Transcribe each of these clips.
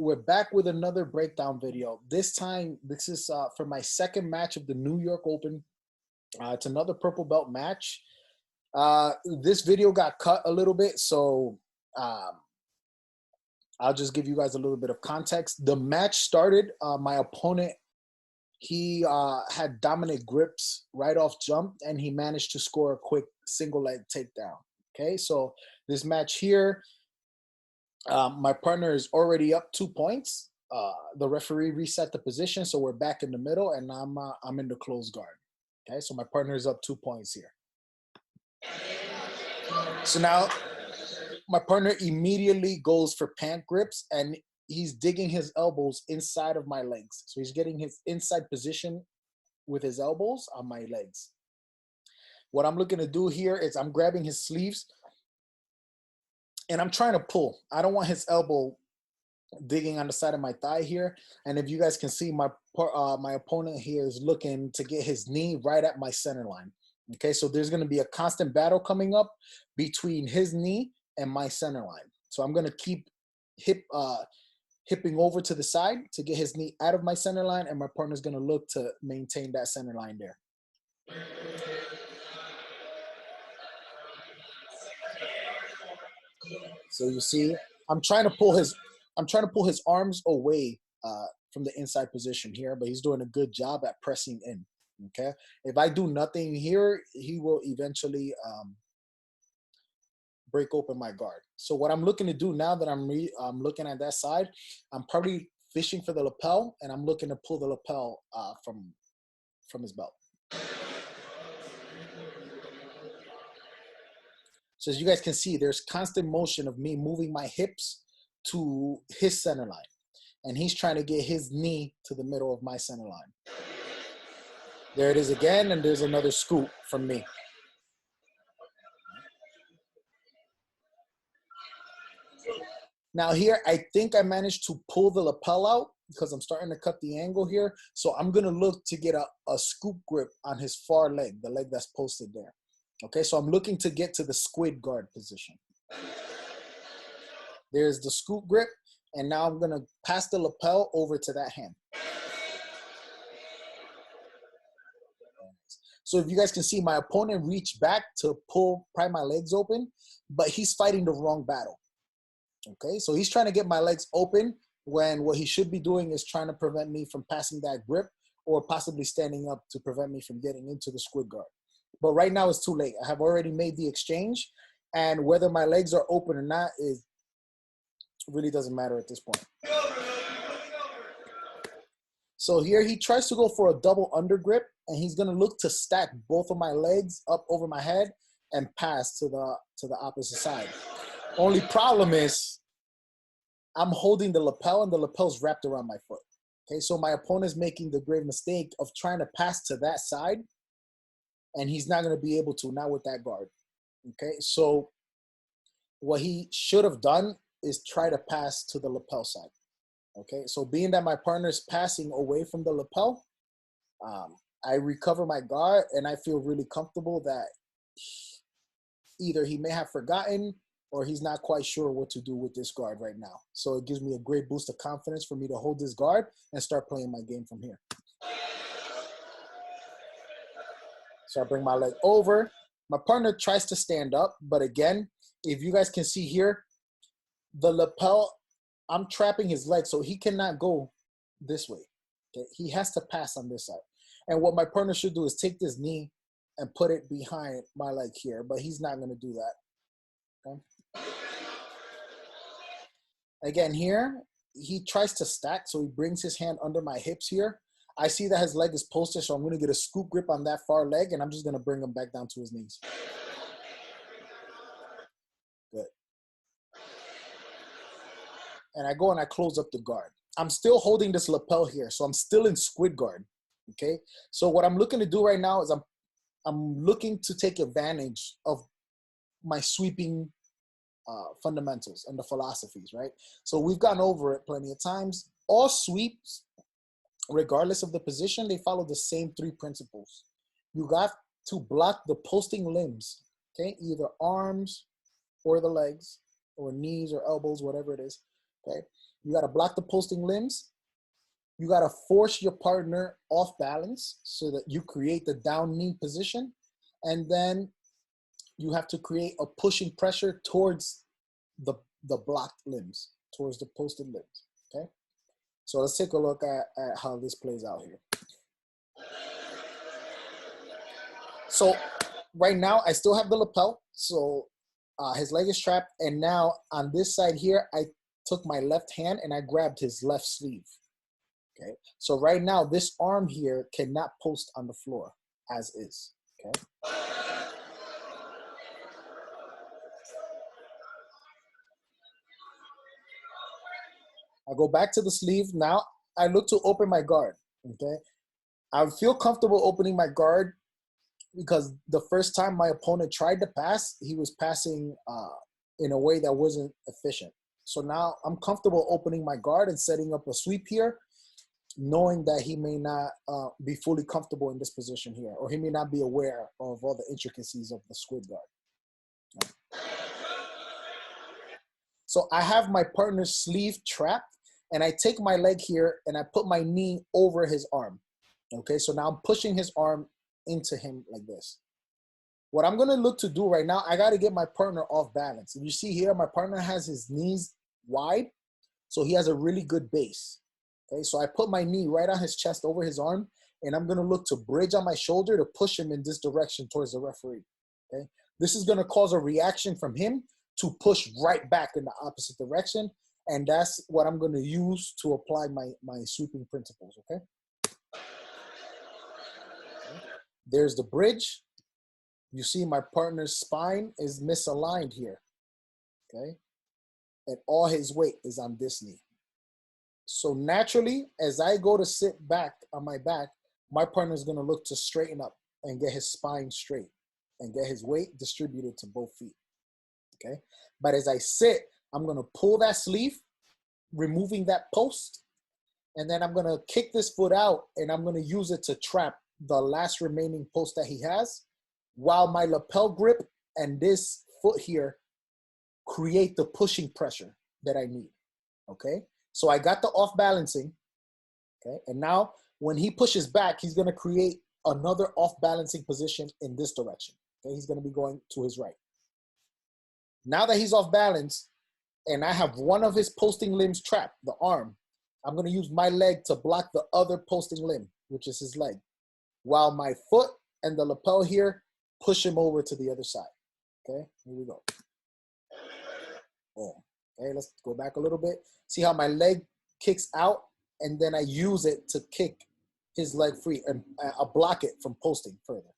we're back with another breakdown video. This time, this is for my second match of the New York Open. It's another purple belt match. This video got cut a little bit, so I'll just give you guys a little bit of context. The match started, my opponent, he had dominant grips right off jump, and he managed to score a quick single leg takedown. Okay, so this match here, my partner is already up 2 points. The referee reset the position, so we're back in the middle, and I'm in the closed guard. Okay, so my partner is up 2 points here. So now my partner immediately goes for pant grips, and he's digging his elbows inside of my legs. So he's getting his inside position with his elbows on my legs. What I'm looking to do here is I'm grabbing his sleeves, and I'm trying to pull. I don't want his elbow digging on the side of my thigh here. And if you guys can see, my opponent here is looking to get his knee right at my center line. Okay, so there's going to be a constant battle coming up between his knee and my center line. So I'm going to keep hipping over to the side to get his knee out of my center line, and my partner's going to look to maintain that center line there. So you see, I'm trying to pull his arms away from the inside position here, but he's doing a good job at pressing in. Okay, if I do nothing here, he will eventually break open my guard. So what I'm looking to do now that I'm looking at that side, I'm probably fishing for the lapel, and I'm looking to pull the lapel from his belt. So as you guys can see, there's constant motion of me moving my hips to his center line, and he's trying to get his knee to the middle of my center line. There it is again, and there's another scoop from me. Now here, I think I managed to pull the lapel out because I'm starting to cut the angle here. So I'm gonna look to get a scoop grip on his far leg, the leg that's posted there. Okay, so I'm looking to get to the squid guard position. There's the scoop grip, and now I'm gonna pass the lapel over to that hand. So if you guys can see, my opponent reached back to pry my legs open, but he's fighting the wrong battle. Okay, so he's trying to get my legs open when what he should be doing is trying to prevent me from passing that grip, or possibly standing up to prevent me from getting into the squid guard. But right now it's too late. I have already made the exchange, and whether my legs are open or not really doesn't matter at this point. So here he tries to go for a double under grip, and he's gonna look to stack both of my legs up over my head and pass to the opposite side. Only problem is I'm holding the lapel, and the lapel's wrapped around my foot. Okay, so my opponent's making the grave mistake of trying to pass to that side, and he's not gonna be able to, not with that guard. Okay, so what he should have done is try to pass to the lapel side. Okay, so being that my partner's passing away from the lapel, I recover my guard, and I feel really comfortable that either he may have forgotten or he's not quite sure what to do with this guard right now. So it gives me a great boost of confidence for me to hold this guard and start playing my game from here. So I bring my leg over. My partner tries to stand up, but again, if you guys can see here, the lapel, I'm trapping his leg, so he cannot go this way. Okay? He has to pass on this side. And what my partner should do is take this knee and put it behind my leg here, but he's not gonna do that. Okay? Again here, he tries to stack, so he brings his hand under my hips here. I see that his leg is posted, so I'm gonna get a scoop grip on that far leg, and I'm just gonna bring him back down to his knees. Good. And I go and I close up the guard. I'm still holding this lapel here, so I'm still in squid guard, okay? So what I'm looking to do right now is I'm looking to take advantage of my sweeping fundamentals and the philosophies, right? So we've gone over it plenty of times. All sweeps, regardless of the position, they follow the same 3 principles. You got to block the posting limbs, okay? Either arms or the legs or knees or elbows, whatever it is, okay? You got to block the posting limbs. You got to force your partner off balance so that you create the down knee position. And then you have to create a pushing pressure towards the blocked limbs, towards the posted limbs, okay? So let's take a look at how this plays out here. So right now, I still have the lapel. So his leg is trapped. And now on this side here, I took my left hand and I grabbed his left sleeve. Okay. So right now, this arm here cannot post on the floor as is. Okay. I go back to the sleeve. Now I look to open my guard. Okay. I feel comfortable opening my guard because the first time my opponent tried to pass, he was passing in a way that wasn't efficient. So now I'm comfortable opening my guard and setting up a sweep here, knowing that he may not be fully comfortable in this position here, or he may not be aware of all the intricacies of the squid guard. So I have my partner's sleeve trapped, and I take my leg here and I put my knee over his arm. Okay, so now I'm pushing his arm into him like this. What I'm gonna look to do right now, I gotta get my partner off balance. And you see here, my partner has his knees wide, so he has a really good base. Okay, so I put my knee right on his chest over his arm, and I'm gonna look to bridge on my shoulder to push him in this direction towards the referee. Okay, this is gonna cause a reaction from him to push right back in the opposite direction, and that's what I'm gonna use to apply my sweeping principles, okay? There's the bridge. You see my partner's spine is misaligned here, okay? And all his weight is on this knee. So naturally, as I go to sit back on my back, my partner is gonna look to straighten up and get his spine straight and get his weight distributed to both feet, okay? But as I sit, I'm gonna pull that sleeve, removing that post, and then I'm gonna kick this foot out and I'm gonna use it to trap the last remaining post that he has, while my lapel grip and this foot here create the pushing pressure that I need, okay? So I got the off balancing, okay? And now when he pushes back, he's gonna create another off balancing position in this direction, okay? He's gonna be going to his right. Now that he's off balance and I have one of his posting limbs trapped, the arm, I'm gonna use my leg to block the other posting limb, which is his leg, while my foot and the lapel here push him over to the other side. Okay, here we go. Boom. Okay, let's go back a little bit. See how my leg kicks out, and then I use it to kick his leg free and block it from posting further.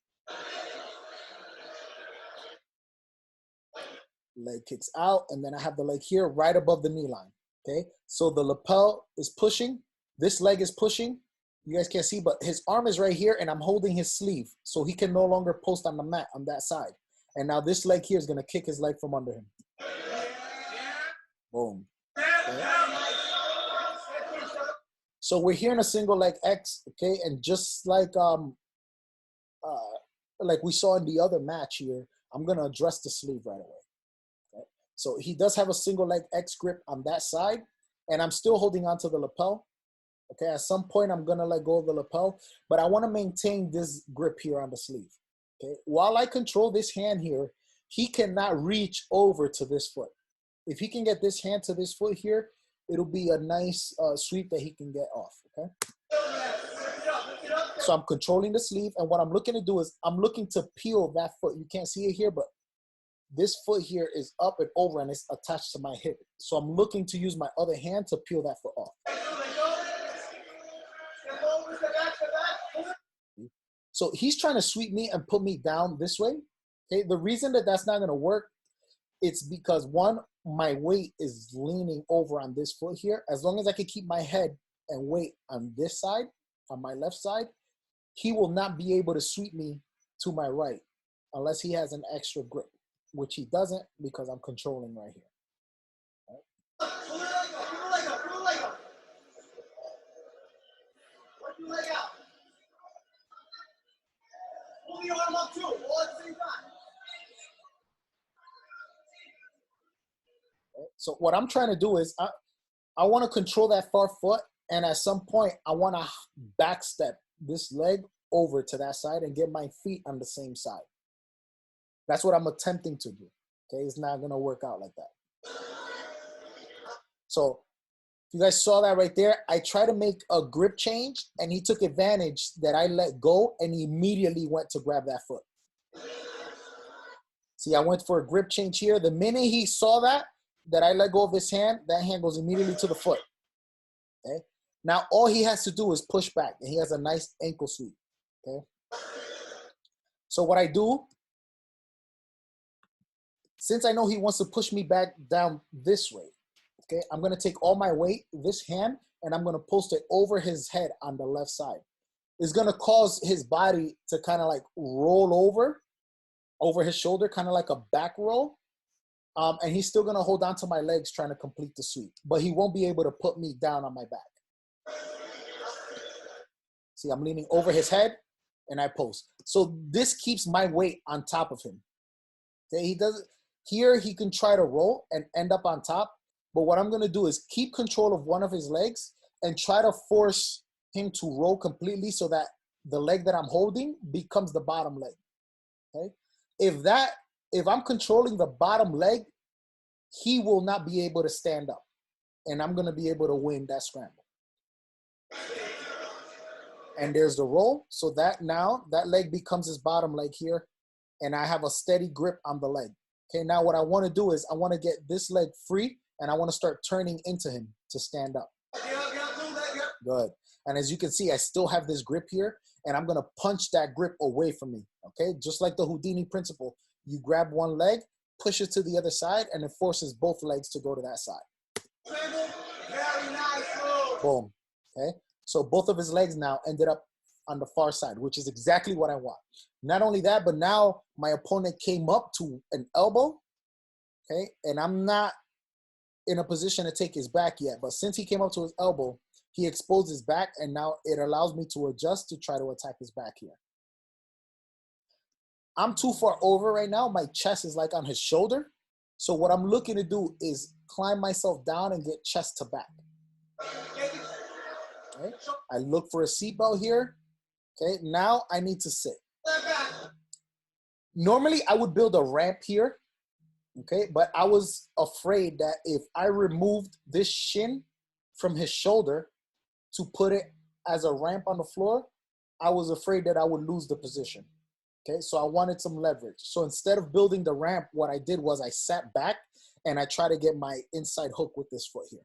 Leg kicks out, and then I have the leg here right above the knee line. Okay, so the lapel is pushing, this leg is pushing. You guys can't see, but his arm is right here, and I'm holding his sleeve, so he can no longer post on the mat on that side. And now this leg here is gonna kick his leg from under him. Boom. Okay. So we're here in a single leg X, okay? And just like we saw in the other match here, I'm gonna address the sleeve right away. Okay? So he does have a single leg X grip on that side, and I'm still holding on to the lapel. Okay, at some point I'm gonna let go of the lapel, but I wanna maintain this grip here on the sleeve. Okay, while I control this hand here, he cannot reach over to this foot. If he can get this hand to this foot here, it'll be a nice sweep that he can get off, okay? So I'm controlling the sleeve, and what I'm looking to do is I'm looking to peel that foot. You can't see it here, but this foot here is up and over and it's attached to my hip. So I'm looking to use my other hand to peel that foot off. So he's trying to sweep me and put me down this way. Okay, the reason that that's not gonna work, it's because one, my weight is leaning over on this foot here. As long as I can keep my head and weight on this side, on my left side, he will not be able to sweep me to my right unless he has an extra grip, which he doesn't because I'm controlling right here. Pull your arm up too, all at the same time. So what I'm trying to do is I want to control that far foot, and at some point, I want to backstep this leg over to that side and get my feet on the same side. That's what I'm attempting to do. Okay, it's not gonna work out like that. So you guys saw that right there. I tried to make a grip change, and he took advantage that I let go, and he immediately went to grab that foot. See, I went for a grip change here. The minute he saw that I let go of his hand, that hand goes immediately to the foot. Okay. Now all he has to do is push back, and he has a nice ankle sweep. Okay. So what I do, since I know he wants to push me back down this way, okay, I'm gonna take all my weight, this hand, and I'm gonna post it over his head on the left side. It's gonna cause his body to kind of like roll over his shoulder, kind of like a back roll. And he's still gonna hold on to my legs trying to complete the sweep, but he won't be able to put me down on my back. See, I'm leaning over his head and I post. So this keeps my weight on top of him. Okay, he does here, he can try to roll and end up on top, but what I'm gonna do is keep control of one of his legs and try to force him to roll completely so that the leg that I'm holding becomes the bottom leg. Okay, if I'm controlling the bottom leg, he will not be able to stand up, and I'm gonna be able to win that scramble. And there's the roll, so that now that leg becomes his bottom leg here, and I have a steady grip on the leg. Okay, now what I wanna do is I wanna get this leg free, and I wanna start turning into him to stand up. Good. And as you can see, I still have this grip here, and I'm gonna punch that grip away from me, okay? Just like the Houdini principle. You grab one leg, push it to the other side, and it forces both legs to go to that side. Boom, okay? So both of his legs now ended up on the far side, which is exactly what I want. Not only that, but now my opponent came up to an elbow, okay? And I'm not in a position to take his back yet, but since he came up to his elbow, he exposed his back, and now it allows me to adjust to try to attack his back here. I'm too far over right now. My chest is like on his shoulder. So what I'm looking to do is climb myself down and get chest to back. Okay. I look for a seatbelt here. Okay, now I need to sit. Normally I would build a ramp here. Okay, but I was afraid that if I removed this shin from his shoulder to put it as a ramp on the floor, I was afraid that I would lose the position. Okay, so I wanted some leverage. So instead of building the ramp, what I did was I sat back and I tried to get my inside hook with this foot here.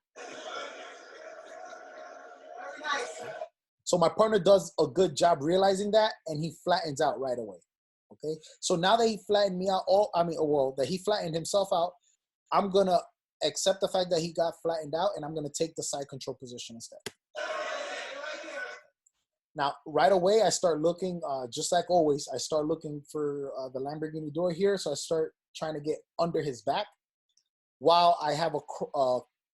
So my partner does a good job realizing that, and he flattens out right away. Okay, so now that he flattened me out, that he flattened himself out, I'm gonna accept the fact that he got flattened out, and I'm gonna take the side control position instead. Now, right away, I start looking, just like always, I start looking for the Lamborghini door here. So I start trying to get under his back while I have a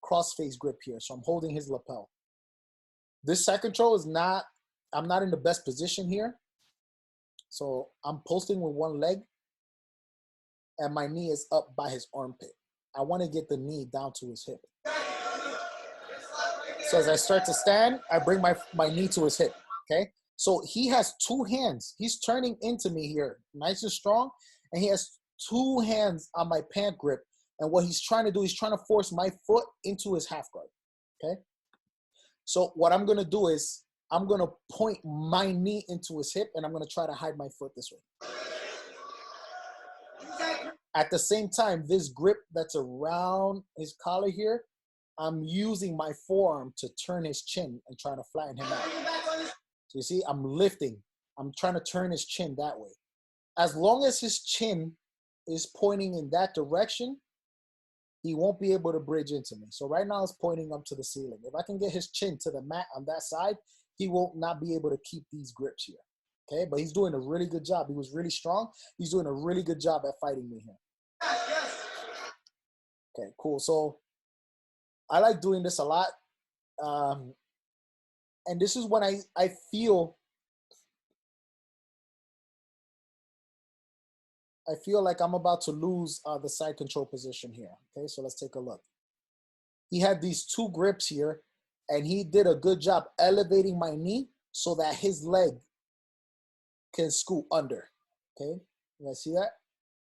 cross-face grip here. So I'm holding his lapel. This side control is not, I'm not in the best position here. So I'm posting with one leg, and my knee is up by his armpit. I want to get the knee down to his hip. So as I start to stand, I bring my knee to his hip. Okay, so he has two hands. He's turning into me here, nice and strong, and he has two hands on my pant grip. And what he's trying to do, he's trying to force my foot into his half guard. Okay, so what I'm gonna do is I'm gonna point my knee into his hip, and I'm gonna try to hide my foot this way. At the same time, this grip that's around his collar here, I'm using my forearm to turn his chin and try to flatten him out. So you see, I'm lifting. I'm trying to turn his chin that way. As long as his chin is pointing in that direction, he won't be able to bridge into me. So right now it's pointing up to the ceiling. If I can get his chin to the mat on that side, he will not be able to keep these grips here. Okay, but he's doing a really good job. He was really strong. He's doing a really good job at fighting me here. Okay, cool. So I like doing this a lot. And this is when I feel like I'm about to lose the side control position here. Okay, so let's take a look. he had these two grips here, and he did a good job elevating my knee so that his leg can scoot under, okay? You guys see that?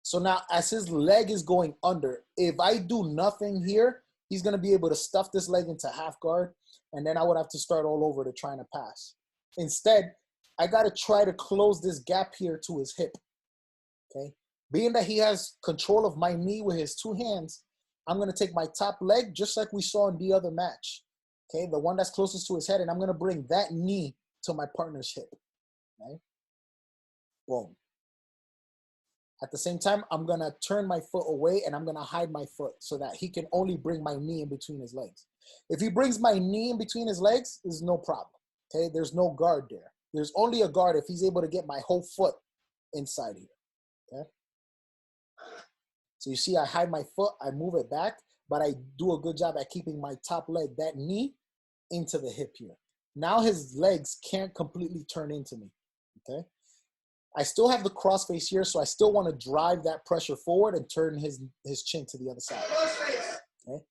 So now as his leg is going under, if I do nothing here, he's gonna be able to stuff this leg into half guard, and then I would have to start all over to trying to pass. Instead, I gotta try to close this gap here to his hip, okay? Being that he has control of my knee with his two hands, I'm gonna take my top leg, just like we saw in the other match, okay? The one that's closest to his head, and I'm gonna bring that knee to my partner's hip, okay? Boom. At the same time, I'm gonna turn my foot away and I'm gonna hide my foot so that he can only bring my knee in between his legs. If he brings my knee in between his legs, there's no problem, okay? There's no guard there. There's only a guard if he's able to get my whole foot inside here, okay? So you see I hide my foot, I move it back, but I do a good job at keeping my top leg, that knee, into the hip here. Now his legs can't completely turn into me, okay? I still have the crossface here, so I still want to drive that pressure forward and turn his chin to the other side. Okay?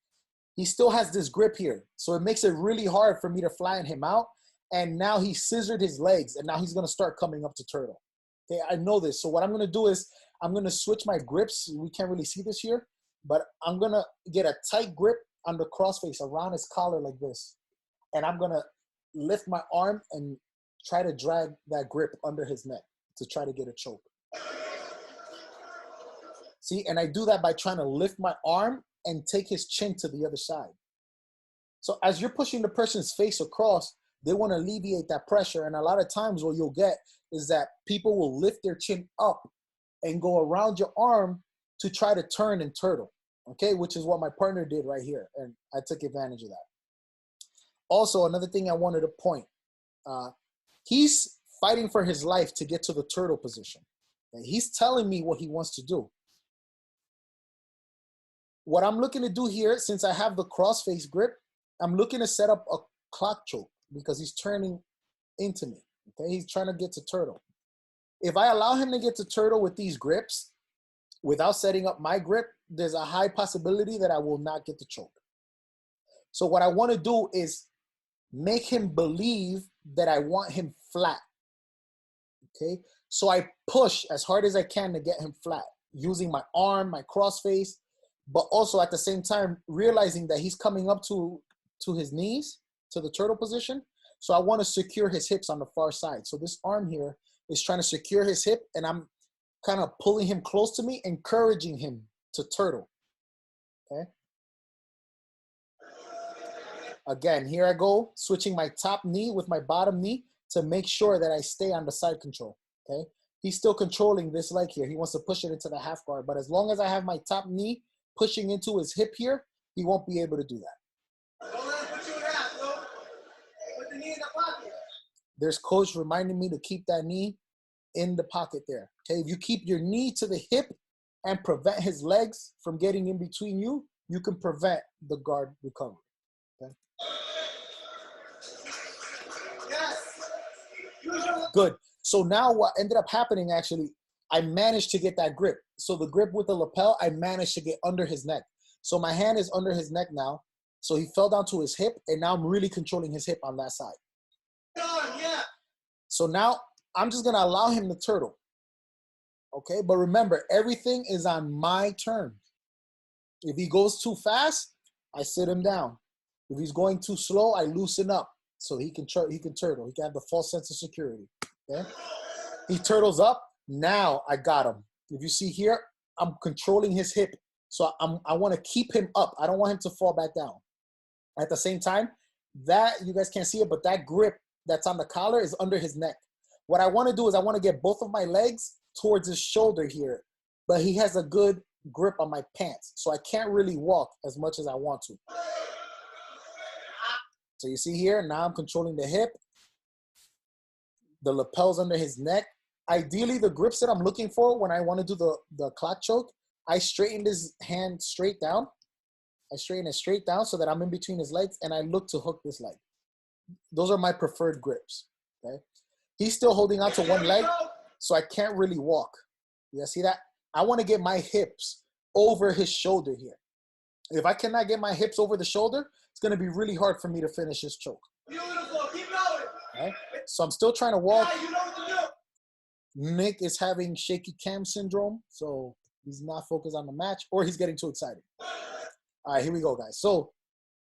He still has this grip here, so it makes it really hard for me to flatten him out. And now he scissored his legs, and now he's going to start coming up to turtle. Okay, I know this. So what I'm going to do is I'm going to switch my grips. We can't really see this here, but I'm going to get a tight grip on the crossface around his collar like this. And I'm going to lift my arm and try to drag that grip under his neck to try to get a choke. See, and I do that by trying to lift my arm and take his chin to the other side. So as you're pushing the person's face across, they want to alleviate that pressure. And a lot of times what you'll get is that people will lift their chin up and go around your arm to try to turn and turtle, okay? Which is what my partner did right here. And I took advantage of that. Also, another thing I wanted to point, he's fighting for his life to get to the turtle position. And he's telling me what he wants to do. What I'm looking to do here, since I have the crossface grip, I'm looking to set up a clock choke because he's turning into me, okay? He's trying to get to turtle. If I allow him to get to turtle with these grips, without setting up my grip, there's a high possibility that I will not get the choke. So what I want to do is make him believe that I want him flat. Okay, so I push as hard as I can to get him flat using my arm, my crossface, but also at the same time realizing that he's coming up to his knees, to the turtle position. So I want to secure his hips on the far side. So this arm here is trying to secure his hip, and I'm kind of pulling him close to me, encouraging him to turtle. Okay. Again, here I go, switching my top knee with my bottom knee to make sure that I stay on the side control, okay? He's still controlling this leg here. He wants to push it into the half guard, but as long as I have my top knee pushing into his hip here, he won't be able to do that. Don't let him put you in half, bro. Put the knee in the pocket. There's coach reminding me to keep that knee in the pocket there, okay? If you keep your knee to the hip and prevent his legs from getting in between you, you can prevent the guard recovery, okay? Good. So now what ended up happening, actually, I managed to get that grip. So the grip with the lapel, I managed to get under his neck. So my hand is under his neck now. So he fell down to his hip, and now I'm really controlling his hip on that side. So now I'm just going to allow him to turtle. Okay, but remember, everything is on my terms. If he goes too fast, I sit him down. If he's going too slow, I loosen up so he can turtle. He can have the false sense of security. Okay, he turtles up. Now I got him. If you see here, I'm controlling his hip, so I want to keep him up. I don't want him to fall back down. At the same time, that you guys can't see it, but that grip that's on the collar is under his neck. What I want to do is I want to get both of my legs towards his shoulder here, but he has a good grip on my pants, so I can't really walk as much as I want to. So you see here, now I'm controlling the hip. The lapel's under his neck. Ideally, the grips that I'm looking for when I want to do the clock choke, I straighten this hand straight down. I straighten it straight down so that I'm in between his legs, and I look to hook this leg. Those are my preferred grips, okay? He's still holding on to one leg, so I can't really walk. You guys see that? I want to get my hips over his shoulder here. If I cannot get my hips over the shoulder, it's going to be really hard for me to finish this choke. Beautiful. Keep going. Right? So I'm still trying to walk. Yeah, you know what to do. Nick is having shaky cam syndrome, so he's not focused on the match, or he's getting too excited. All right, here we go, guys. So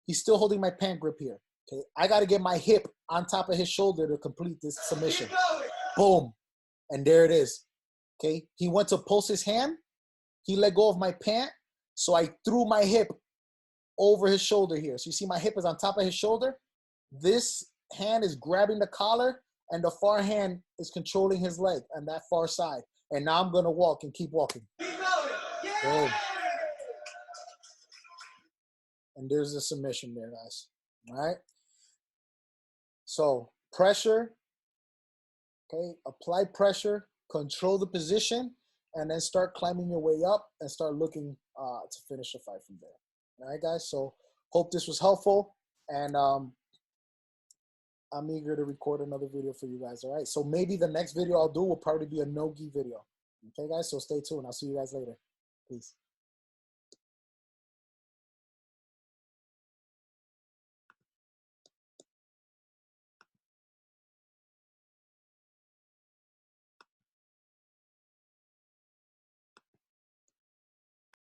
he's still holding my pant grip here. Okay, I got to get my hip on top of his shoulder to complete this submission. Boom. And there it is. Okay, he went to post his hand. He let go of my pant, so I threw my hip over his shoulder here. So you see my hip is on top of his shoulder. This hand is grabbing the collar, and the far hand is controlling his leg on that far side. And now I'm going to walk and keep walking. Boom. And there's the submission there, guys. All right? So pressure, okay? Apply pressure, control the position, and then start climbing your way up and start looking to finish the fight from there. All right, guys? So hope this was helpful. And I'm eager to record another video for you guys, all right? So maybe the next video I'll do will probably be a no-gi video. Okay, guys? So stay tuned. I'll see you guys later. Peace.